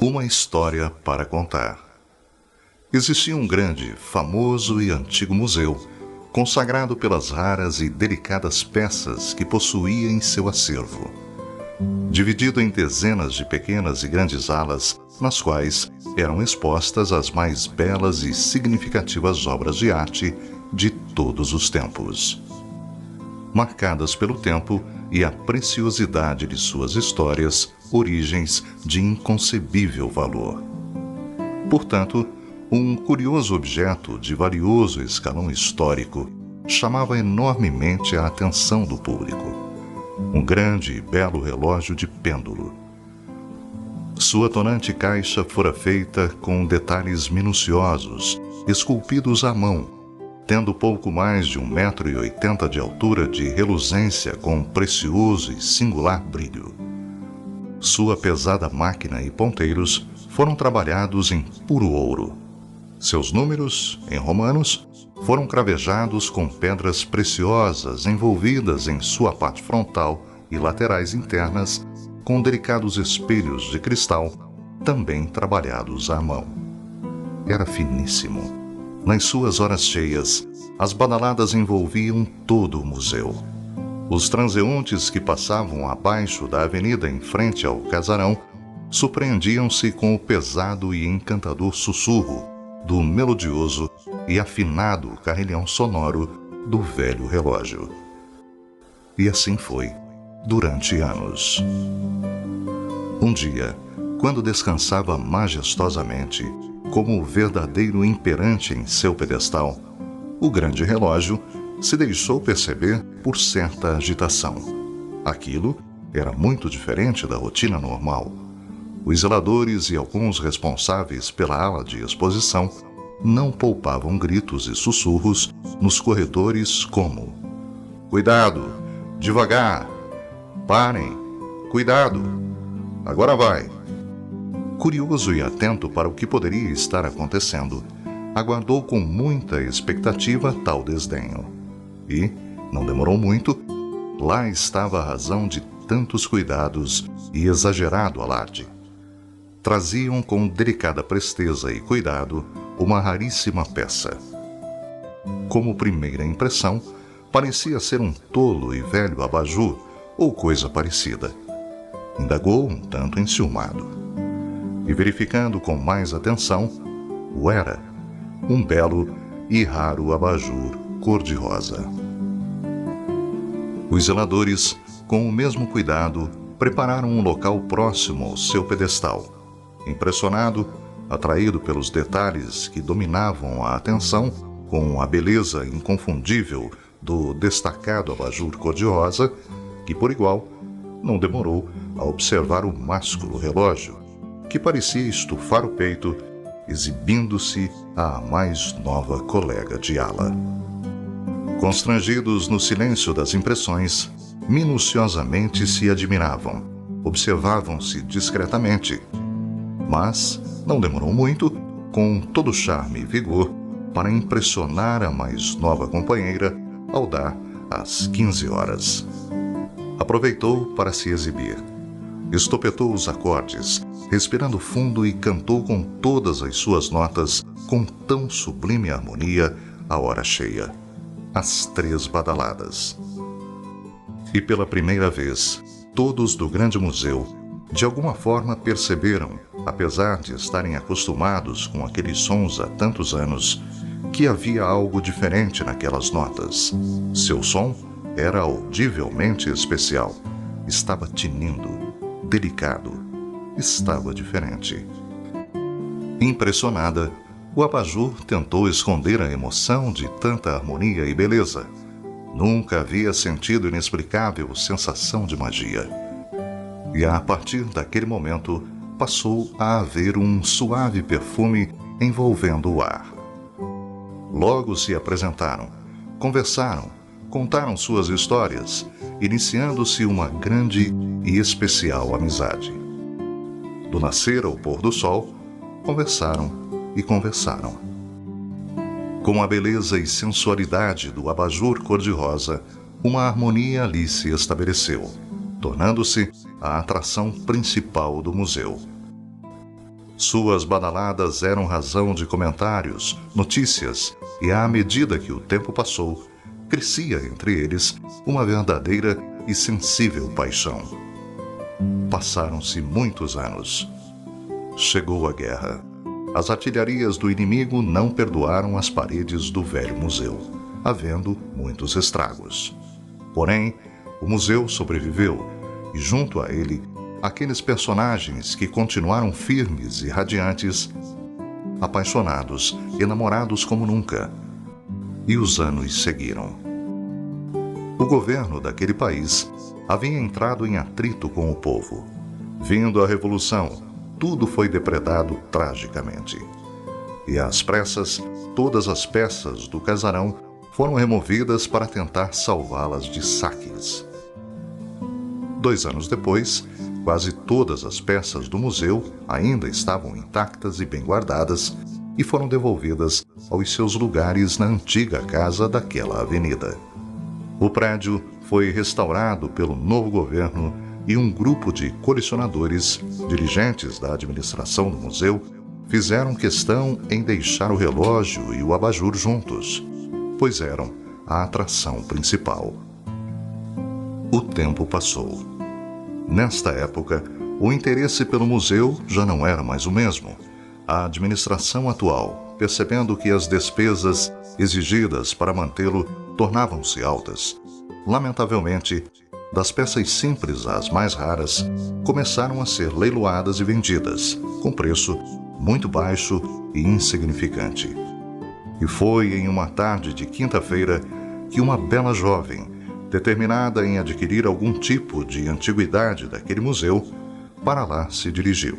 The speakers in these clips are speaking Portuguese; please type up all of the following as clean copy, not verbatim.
Uma história para contar. Existia um grande, famoso e antigo museu, consagrado pelas raras e delicadas peças que possuía em seu acervo. Dividido em dezenas de pequenas e grandes alas, nas quais eram expostas as mais belas e significativas obras de arte de todos os tempos. Marcadas pelo tempo e a preciosidade de suas histórias, origens de inconcebível valor. Portanto, um curioso objeto de valioso escalão histórico chamava enormemente a atenção do público. Um grande e belo relógio de pêndulo. Sua tonante caixa fora feita com detalhes minuciosos, esculpidos à mão, tendo pouco mais de 1,80 m de altura de reluzência com precioso e singular brilho. Sua pesada máquina e ponteiros foram trabalhados em puro ouro. Seus números, em romanos, foram cravejados com pedras preciosas envolvidas em sua parte frontal e laterais internas com delicados espelhos de cristal, também trabalhados à mão. Era finíssimo. Nas suas horas cheias, as badaladas envolviam todo o museu. Os transeuntes que passavam abaixo da avenida em frente ao casarão surpreendiam-se com o pesado e encantador sussurro do melodioso e afinado carrilhão sonoro do velho relógio. E assim foi, durante anos. Um dia, quando descansava majestosamente, como o verdadeiro imperante em seu pedestal, o grande relógio se deixou perceber por certa agitação. Aquilo era muito diferente da rotina normal. Os zeladores e alguns responsáveis pela ala de exposição não poupavam gritos e sussurros nos corredores como: "Cuidado! Devagar! Parem! Cuidado! Agora vai!" Curioso e atento para o que poderia estar acontecendo, aguardou com muita expectativa tal desdenho. E, não demorou muito, lá estava a razão de tantos cuidados e exagerado alarde. Traziam com delicada presteza e cuidado uma raríssima peça. Como primeira impressão, parecia ser um tolo e velho abajur ou coisa parecida. Indagou um tanto enciumado. E verificando com mais atenção, o era, um belo e raro abajur cor-de-rosa. Os zeladores, com o mesmo cuidado, prepararam um local próximo ao seu pedestal. Impressionado, atraído pelos detalhes que dominavam a atenção, com a beleza inconfundível do destacado abajur cor-de-rosa, que por igual não demorou a observar o másculo relógio, que parecia estufar o peito, exibindo-se à mais nova colega de ala. Constrangidos no silêncio das impressões, minuciosamente se admiravam, observavam-se discretamente. Mas não demorou muito, com todo charme e vigor, para impressionar a mais nova companheira ao dar as 15 horas. Aproveitou para se exibir. Estopetou os acordes, respirando fundo, e cantou com todas as suas notas, com tão sublime harmonia, a hora cheia, as 3 badaladas. E pela primeira vez, todos do grande museu, de alguma forma perceberam, apesar de estarem acostumados com aqueles sons há tantos anos, que havia algo diferente naquelas notas. Seu som era audivelmente especial. Estava tinindo, delicado. Estava diferente. Impressionada, o abajur tentou esconder a emoção de tanta harmonia e beleza. Nunca havia sentido inexplicável sensação de magia. E a partir daquele momento, passou a haver um suave perfume envolvendo o ar. Logo se apresentaram, conversaram, contaram suas histórias, iniciando-se uma grande e especial amizade. Do nascer ao pôr do sol, conversaram e conversaram. Com a beleza e sensualidade do abajur cor-de-rosa, uma harmonia ali se estabeleceu, tornando-se a atração principal do museu. Suas badaladas eram razão de comentários, notícias, e à medida que o tempo passou, crescia entre eles uma verdadeira e sensível paixão. Passaram-se muitos anos. Chegou a guerra. As artilharias do inimigo não perdoaram as paredes do velho museu, havendo muitos estragos. Porém, o museu sobreviveu, e junto a ele, aqueles personagens que continuaram firmes e radiantes, apaixonados e namorados como nunca. E os anos seguiram. O governo daquele país havia entrado em atrito com o povo. Vindo a Revolução, tudo foi depredado tragicamente. E às pressas, todas as peças do casarão foram removidas para tentar salvá-las de saques. 2 anos depois, quase todas as peças do museu ainda estavam intactas e bem guardadas e foram devolvidas aos seus lugares na antiga casa daquela avenida. O prédio foi restaurado pelo novo governo e um grupo de colecionadores, dirigentes da administração do museu, fizeram questão em deixar o relógio e o abajur juntos, pois eram a atração principal. O tempo passou. Nesta época, o interesse pelo museu já não era mais o mesmo. A administração atual, percebendo que as despesas exigidas para mantê-lo tornavam-se altas, lamentavelmente, das peças simples às mais raras, começaram a ser leiloadas e vendidas, com preço muito baixo e insignificante. E foi em uma tarde de quinta-feira que uma bela jovem, determinada em adquirir algum tipo de antiguidade daquele museu, para lá se dirigiu.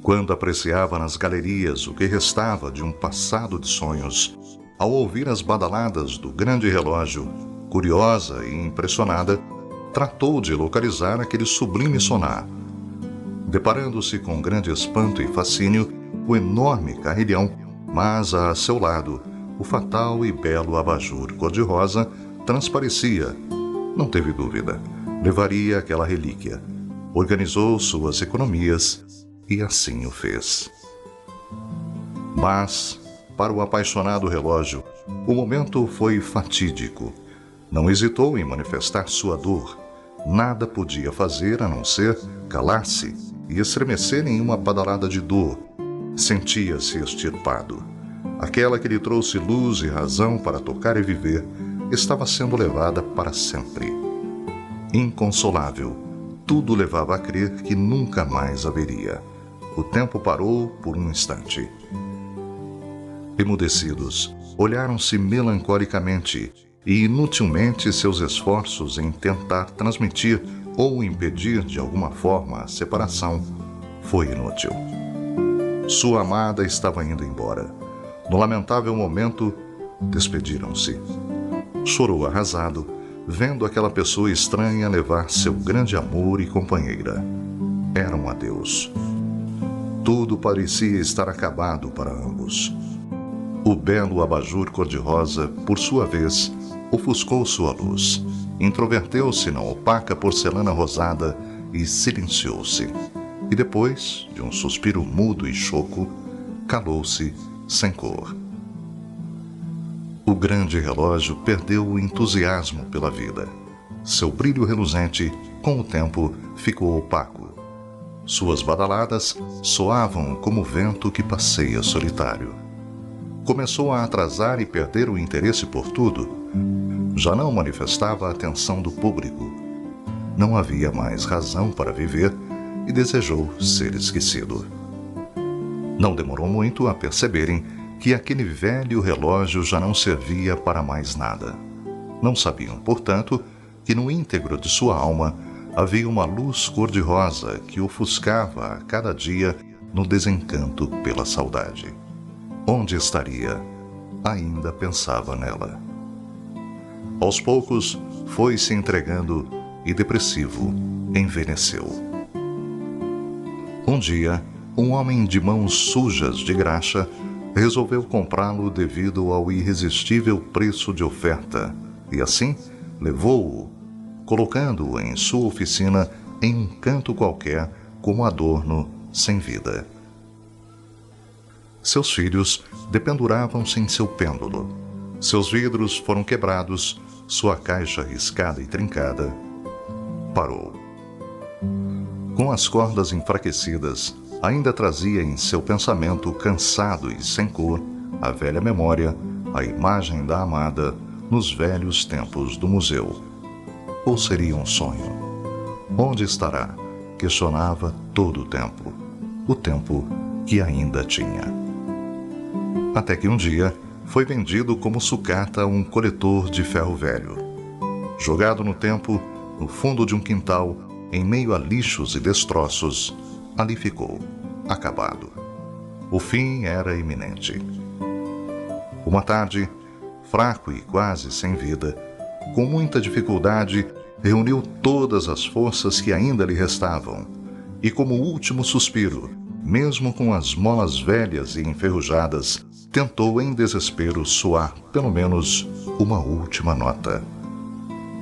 Quando apreciava nas galerias o que restava de um passado de sonhos, ao ouvir as badaladas do grande relógio, curiosa e impressionada, tratou de localizar aquele sublime sonar. Deparando-se com grande espanto e fascínio, o enorme carrilhão, mas a seu lado, o fatal e belo abajur cor-de-rosa transparecia. Não teve dúvida, levaria aquela relíquia. Organizou suas economias e assim o fez. Mas, para o apaixonado relógio, o momento foi fatídico. Não hesitou em manifestar sua dor. Nada podia fazer a não ser calar-se e estremecer em uma badalada de dor. Sentia-se extirpado. Aquela que lhe trouxe luz e razão para tocar e viver estava sendo levada para sempre. Inconsolável, tudo levava a crer que nunca mais haveria. O tempo parou por um instante. Emudecidos, olharam-se melancolicamente e inutilmente seus esforços em tentar transmitir ou impedir de alguma forma a separação foi inútil. Sua amada estava indo embora. No lamentável momento, despediram-se. Chorou arrasado, vendo aquela pessoa estranha levar seu grande amor e companheira. Era um adeus. Tudo parecia estar acabado para ambos. O belo abajur cor-de-rosa, por sua vez, ofuscou sua luz, introverteu-se na opaca porcelana rosada e silenciou-se. E depois, de um suspiro mudo e choco, calou-se sem cor. O grande relógio perdeu o entusiasmo pela vida. Seu brilho reluzente, com o tempo, ficou opaco. Suas badaladas soavam como o vento que passeia solitário. Começou a atrasar e perder o interesse por tudo. Já não manifestava a atenção do público. Não havia mais razão para viver e desejou ser esquecido. Não demorou muito a perceberem que aquele velho relógio já não servia para mais nada. Não sabiam, portanto, que no íntegro de sua alma havia uma luz cor-de-rosa que ofuscava a cada dia no desencanto pela saudade. Onde estaria? Ainda pensava nela. Aos poucos, foi se entregando e, depressivo, envelheceu. Um dia, um homem de mãos sujas de graxa resolveu comprá-lo devido ao irresistível preço de oferta e, assim, levou-o, colocando-o em sua oficina em um canto qualquer como adorno sem vida. Seus filhos dependuravam-se em seu pêndulo. Seus vidros foram quebrados, sua caixa riscada e trincada. Parou. Com as cordas enfraquecidas, ainda trazia em seu pensamento cansado e sem cor a velha memória, a imagem da amada nos velhos tempos do museu. Ou seria um sonho? Onde estará? Questionava todo o tempo que ainda tinha. Até que um dia foi vendido como sucata a um coletor de ferro velho. Jogado no tempo, no fundo de um quintal, em meio a lixos e destroços, ali ficou, acabado. O fim era iminente. Uma tarde, fraco e quase sem vida, com muita dificuldade, reuniu todas as forças que ainda lhe restavam e, como último suspiro, mesmo com as molas velhas e enferrujadas, tentou em desespero soar pelo menos uma última nota.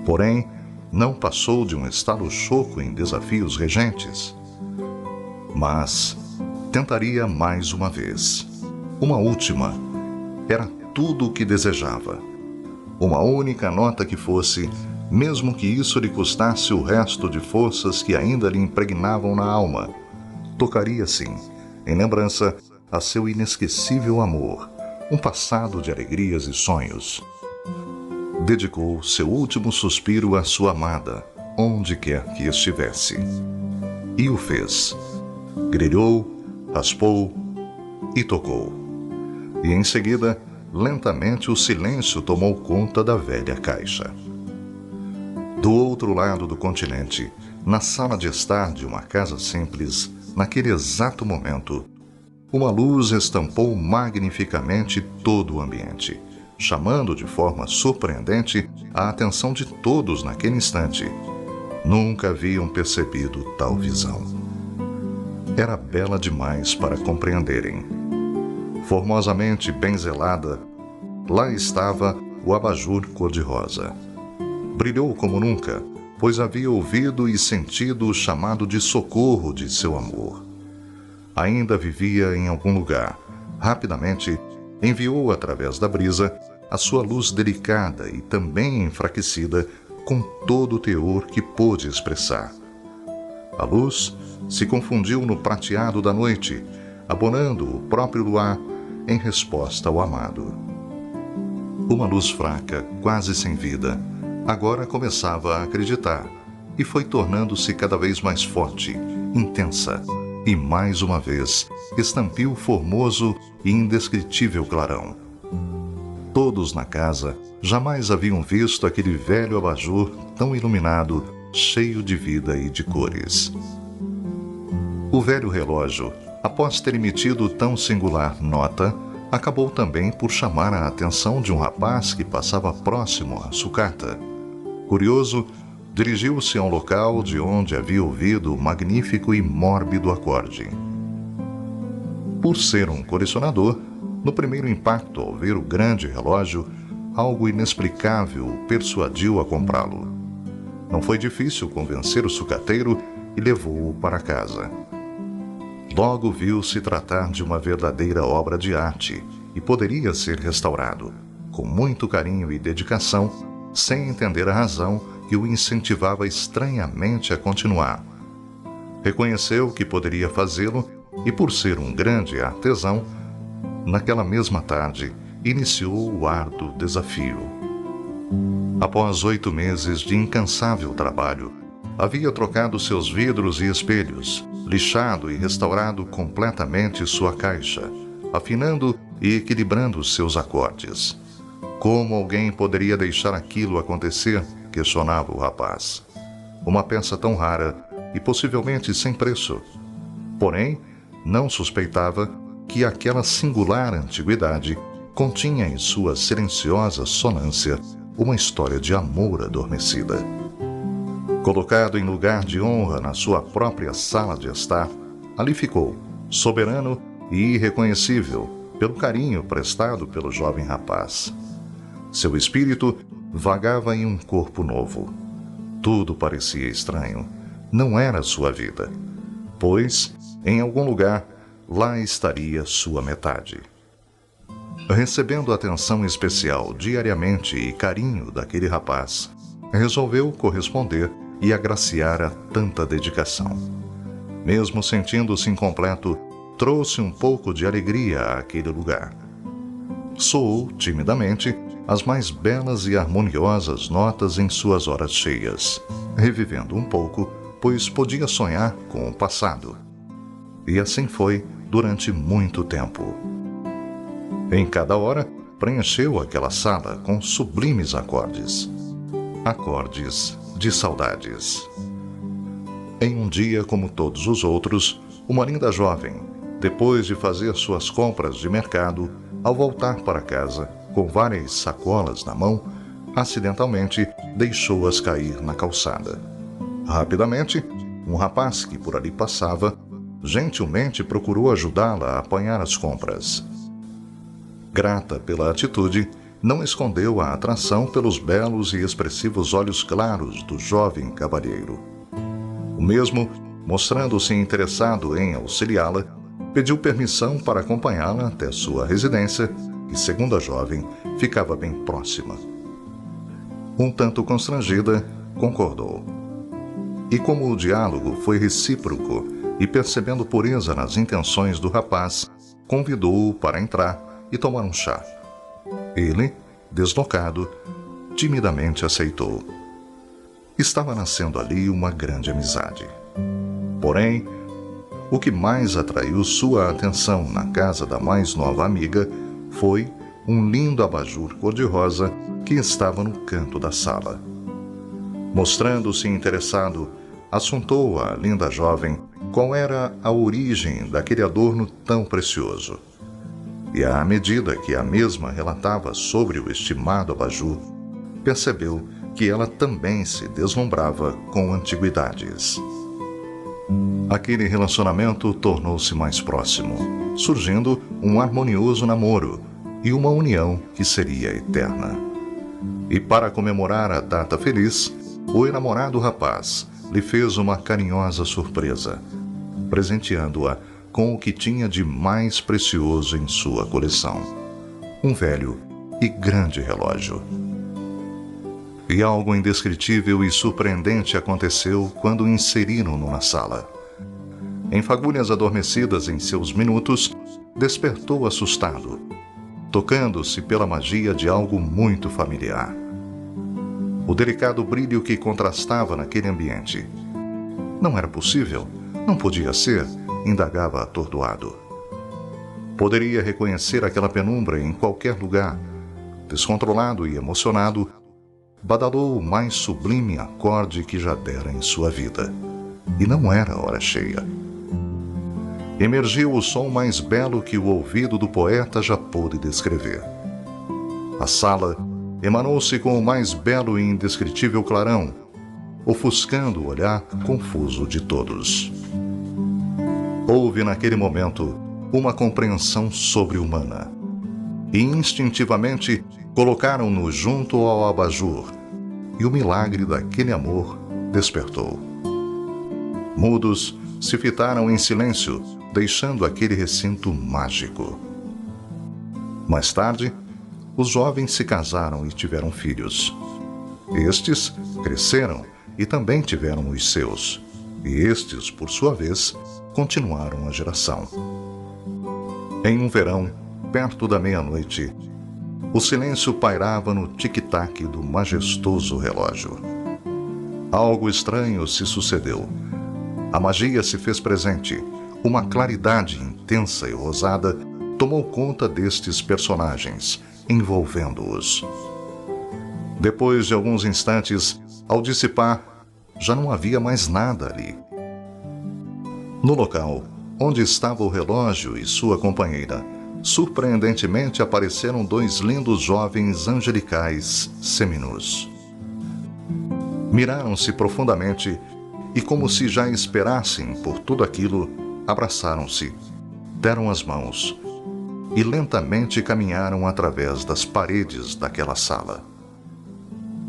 Porém, não passou de um estalo choco em desafios regentes. Mas tentaria mais uma vez. Uma última. Era tudo o que desejava. Uma única nota que fosse, mesmo que isso lhe custasse o resto de forças que ainda lhe impregnavam na alma. Tocaria, sim, em lembrança a seu inesquecível amor, um passado de alegrias e sonhos. Dedicou seu último suspiro à sua amada, onde quer que estivesse. E o fez. Grelhou, raspou e tocou. E em seguida, lentamente o silêncio tomou conta da velha caixa. Do outro lado do continente, na sala de estar de uma casa simples, naquele exato momento, uma luz estampou magnificamente todo o ambiente, chamando de forma surpreendente a atenção de todos naquele instante. Nunca haviam percebido tal visão. Era bela demais para compreenderem. Formosamente benzelada, lá estava o abajur cor-de-rosa. Brilhou como nunca, pois havia ouvido e sentido o chamado de socorro de seu amor. Ainda vivia em algum lugar. Rapidamente, enviou através da brisa a sua luz delicada e também enfraquecida com todo o teor que pôde expressar. A luz se confundiu no prateado da noite, abonando o próprio luar em resposta ao amado. Uma luz fraca, quase sem vida, agora começava a acreditar e foi tornando-se cada vez mais forte, intensa, e mais uma vez estampiu formoso e indescritível clarão. Todos na casa jamais haviam visto aquele velho abajur tão iluminado, cheio de vida e de cores. O velho relógio, após ter emitido tão singular nota, acabou também por chamar a atenção de um rapaz que passava próximo à sucata. Curioso, dirigiu-se a um local de onde havia ouvido o magnífico e mórbido acorde. Por ser um colecionador, no primeiro impacto ao ver o grande relógio, algo inexplicável o persuadiu a comprá-lo. Não foi difícil convencer o sucateiro e levou-o para casa. Logo viu-se tratar de uma verdadeira obra de arte e poderia ser restaurado, com muito carinho e dedicação, sem entender a razão que o incentivava estranhamente a continuar. Reconheceu que poderia fazê-lo e, por ser um grande artesão, naquela mesma tarde, iniciou o árduo desafio. Após 8 meses de incansável trabalho, havia trocado seus vidros e espelhos, lixado e restaurado completamente sua caixa, afinando e equilibrando seus acordes. Como alguém poderia deixar aquilo acontecer? Questionava o rapaz. Uma peça tão rara e possivelmente sem preço. Porém, não suspeitava que aquela singular antiguidade continha em sua silenciosa sonância uma história de amor adormecida. Colocado em lugar de honra na sua própria sala de estar, ali ficou, soberano e irreconhecível, pelo carinho prestado pelo jovem rapaz. Seu espírito vagava em um corpo novo. Tudo parecia estranho. Não era sua vida. Pois, em algum lugar, lá estaria sua metade. Recebendo atenção especial diariamente e carinho daquele rapaz, resolveu corresponder e agraciar a tanta dedicação. Mesmo sentindo-se incompleto, trouxe um pouco de alegria àquele lugar. Soou timidamente as mais belas e harmoniosas notas em suas horas cheias, revivendo um pouco, pois podia sonhar com o passado. E assim foi durante muito tempo. Em cada hora, preencheu aquela sala com sublimes acordes. Acordes de saudades. Em um dia como todos os outros, uma linda jovem, depois de fazer suas compras de mercado, ao voltar para casa, com várias sacolas na mão, acidentalmente deixou-as cair na calçada. Rapidamente, um rapaz que por ali passava, gentilmente procurou ajudá-la a apanhar as compras. Grata pela atitude, não escondeu a atração pelos belos e expressivos olhos claros do jovem cavalheiro. O mesmo, mostrando-se interessado em auxiliá-la, pediu permissão para acompanhá-la até sua residência, que, segundo a jovem, ficava bem próxima. Um tanto constrangida, concordou. E como o diálogo foi recíproco e percebendo pureza nas intenções do rapaz, convidou-o para entrar e tomar um chá. Ele, deslocado, timidamente aceitou. Estava nascendo ali uma grande amizade. Porém, o que mais atraiu sua atenção na casa da mais nova amiga foi um lindo abajur cor-de-rosa que estava no canto da sala. Mostrando-se interessado, assuntou à linda jovem qual era a origem daquele adorno tão precioso. E à medida que a mesma relatava sobre o estimado abajur, percebeu que ela também se deslumbrava com antiguidades. Aquele relacionamento tornou-se mais próximo, surgindo um harmonioso namoro e uma união que seria eterna. E para comemorar a data feliz, o enamorado rapaz lhe fez uma carinhosa surpresa, presenteando-a com o que tinha de mais precioso em sua coleção: um velho e grande relógio. E algo indescritível e surpreendente aconteceu quando o inseriram-no na sala. Em fagulhas adormecidas em seus minutos, despertou assustado, tocando-se pela magia de algo muito familiar. O delicado brilho que contrastava naquele ambiente. Não era possível, não podia ser, indagava atordoado. Poderia reconhecer aquela penumbra em qualquer lugar. Descontrolado e emocionado, badalou o mais sublime acorde que já dera em sua vida. E não era hora cheia. Emergiu o som mais belo que o ouvido do poeta já pôde descrever. A sala emanou-se com o mais belo e indescritível clarão, ofuscando o olhar confuso de todos. Houve naquele momento uma compreensão sobre-humana, e instintivamente colocaram-no junto ao abajur, e o milagre daquele amor despertou. Mudos, se fitaram em silêncio, deixando aquele recinto mágico. Mais tarde, os jovens se casaram e tiveram filhos. Estes cresceram e também tiveram os seus, e estes, por sua vez, continuaram a geração. Em um verão, perto da meia-noite, o silêncio pairava no tic-tac do majestoso relógio. Algo estranho se sucedeu. A magia se fez presente. Uma claridade intensa e rosada tomou conta destes personagens, envolvendo-os. Depois de alguns instantes, ao dissipar, já não havia mais nada ali. No local onde estava o relógio e sua companheira, surpreendentemente apareceram dois lindos jovens angelicais seminus. Miraram-se profundamente e, como se já esperassem por tudo aquilo, abraçaram-se, deram as mãos e lentamente caminharam através das paredes daquela sala.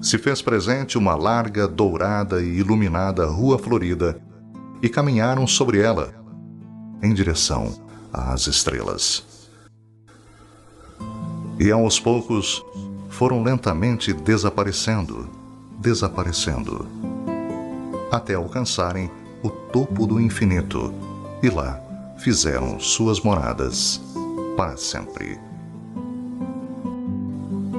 Se fez presente uma larga, dourada e iluminada rua florida e caminharam sobre ela, em direção às estrelas. E aos poucos foram lentamente desaparecendo, até alcançarem o topo do infinito, e lá fizeram suas moradas para sempre.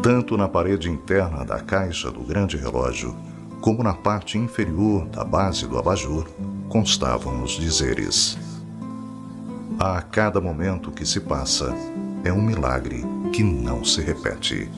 Tanto na parede interna da caixa do grande relógio, como na parte inferior da base do abajur, constavam os dizeres: a cada momento que se passa é um milagre que não se repete.